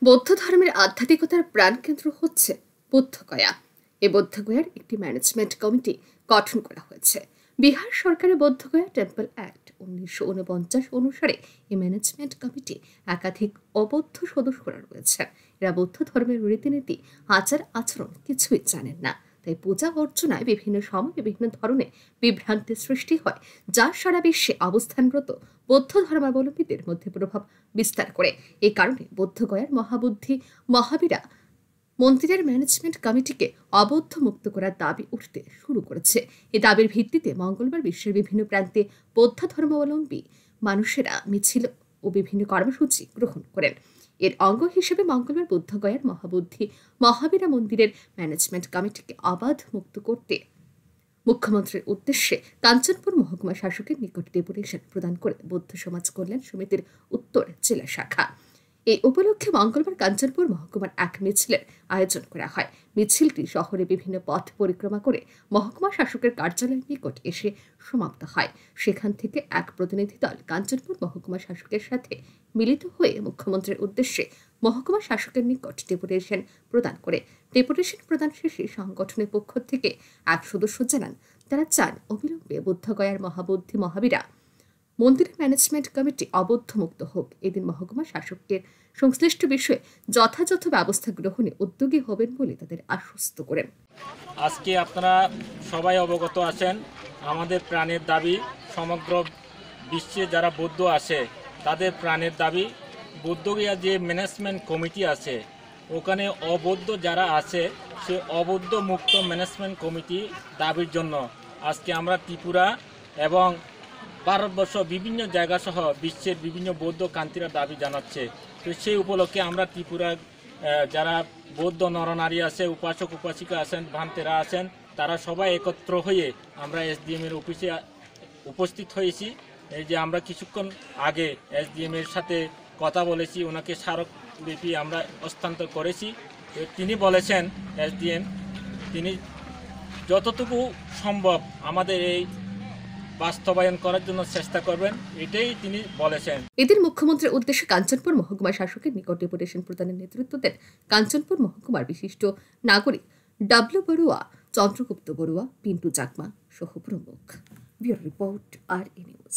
বৌদ্ধ ধর্মের আধ্যাত্মিকতার প্রাণকেন্দ্র হচ্ছে বুদ্ধগয়া। এই বুদ্ধগয়ার একটি ম্যানেজমেন্ট কমিটি গঠন করা হয়েছে। বিহার সরকারের বুদ্ধগয়া টেম্পল অ্যাক্ট 1949 অনুসারে এই ম্যানেজমেন্ট কমিটি একাধিক অবৌদ্ধ সদস্যরা রয়েছে। এরা বৌদ্ধ ধর্মের রীতিনীতি, আচার আচরণ কিছুই জানেন না। তাই পূজা অর্চনায় বিভিন্ন সময় বিভিন্ন ধরনের বিভ্রান্তির সৃষ্টি হয়, যা সারা বিশ্বে অবস্থানরত বৌদ্ধ ধর্মাবলম্বীদের মধ্যে প্রভাব বিস্তার করে। এই কারণে বুদ্ধগয়ার মহাবুদ্ধি মহাবীরা মন্দিরের ম্যানেজমেন্ট কমিটিকে অবৌদ্ধ মুক্ত করার দাবি উঠতে শুরু করেছে। এই দাবির ভিত্তিতে মঙ্গলবার বিশ্বের বিভিন্ন প্রান্তে বৌদ্ধ ধর্মাবলম্বী মানুষেরা মিছিল ও বিভিন্ন কর্মসূচি গ্রহণ করেন। এর অঙ্গ হিসেবে মঙ্গলবার বুদ্ধগয়ার মহাবুদ্ধি মহাবীরা মন্দিরের ম্যানেজমেন্ট কমিটিকে অবাধ মুক্ত করতে মুখ্যমন্ত্রীর উদ্দেশ্যে কাঞ্চনপুর মহকুমা শাসকের নিকট ডেপুটেশন প্রদান করে বৌদ্ধ সমাজ কল্যাণ সমিতির উত্তর জেলা শাখা। এই উপলক্ষে মঙ্গলবার কাঞ্চনপুর মহকুমার এক মিছিলের আয়োজন করা হয়। মিছিলটি শহরে বিভিন্ন পথ পরিক্রমা করে মহকুমা শাসকের কার্যালয়ের নিকট এসে সমাপ্ত হয়। সেখান থেকে এক প্রতিনিধি দল কাঞ্চনপুর মহকুমা শাসকের সাথে মিলিত হয়ে মুখ্যমন্ত্রীর উদ্দেশ্যে মহকুমা শাসকের নিকট ডেপুটেশন প্রদান করে। ডেপুটেশন প্রদান শেষে সংগঠনের পক্ষ থেকে এক সদস্য জানান, তারা চান অবিলম্বে বুদ্ধগয়ার মহাবুদ্ধি মহাবীরা মন্দির ম্যানেজমেন্ট কমিটি অবৌদ্ধ মুক্ত হোক। এদিন মহকুমা শাসকের সংশ্লিষ্ট বিষয়ে যথাযথ ব্যবস্থা গ্রহণে উদ্যোগী হবেন বলে তাদের আশ্বস্ত করেন। আজকে আপনারা সবাই অবগত আছেন, আমাদের প্রাণের দাবি, সমগ্র বিশ্বে যারা বৌদ্ধ আছে তাদের প্রাণের দাবি, বুদ্ধগয়া যে ম্যানেজমেন্ট কমিটি আছে ওখানে অবৌদ্ধ যারা আছে সে অবৌদ্ধ মুক্ত ম্যানেজমেন্ট কমিটি দাবির জন্য আজকে আমরা ত্রিপুরা এবং ভারতবর্ষ বিভিন্ন জায়গা সহ বিশ্বের বিভিন্ন বৌদ্ধ কান্তিরা দাবি জানাচ্ছে। তো সেই উপলক্ষে আমরা ত্রিপুরা যারা বৌদ্ধ নরনারী আছে, উপাসক উপাসিকা আছেন, ভান্তেরা আছেন, তারা সবাই একত্র হয়ে আমরা এসডিএমের অফিসে উপস্থিত হয়েছি। এই যে আমরা কিছুক্ষণ আগে এসডিএমের সাথে কথা বলেছি, ওনাকে স্মারকলিপি আমরা হস্তান্তর করেছি। তিনি বলেছেন এসডিএম তিনি যতটুকু সম্ভব আমাদের এই বাস্তবায়ন করার জন্য চেষ্টা করবেন, এটাই তিনি বলেছেন। এদের মুখ্যমন্ত্রীর উদ্দেশ্যে কাঞ্চনপুর মহকুমা শাসকের নিকট ডেপুটেশন প্রদানের নেতৃত্ব দেন কাঞ্চনপুর মহকুমার বিশিষ্ট নাগরিক ডাব্লিউ বড়ুয়া, চন্দ্রগুপ্ত বড়ুয়া, পিন্টু চাকমা সহ প্রমুখ। ব্যুরো রিপোর্ট, আর নিউজ।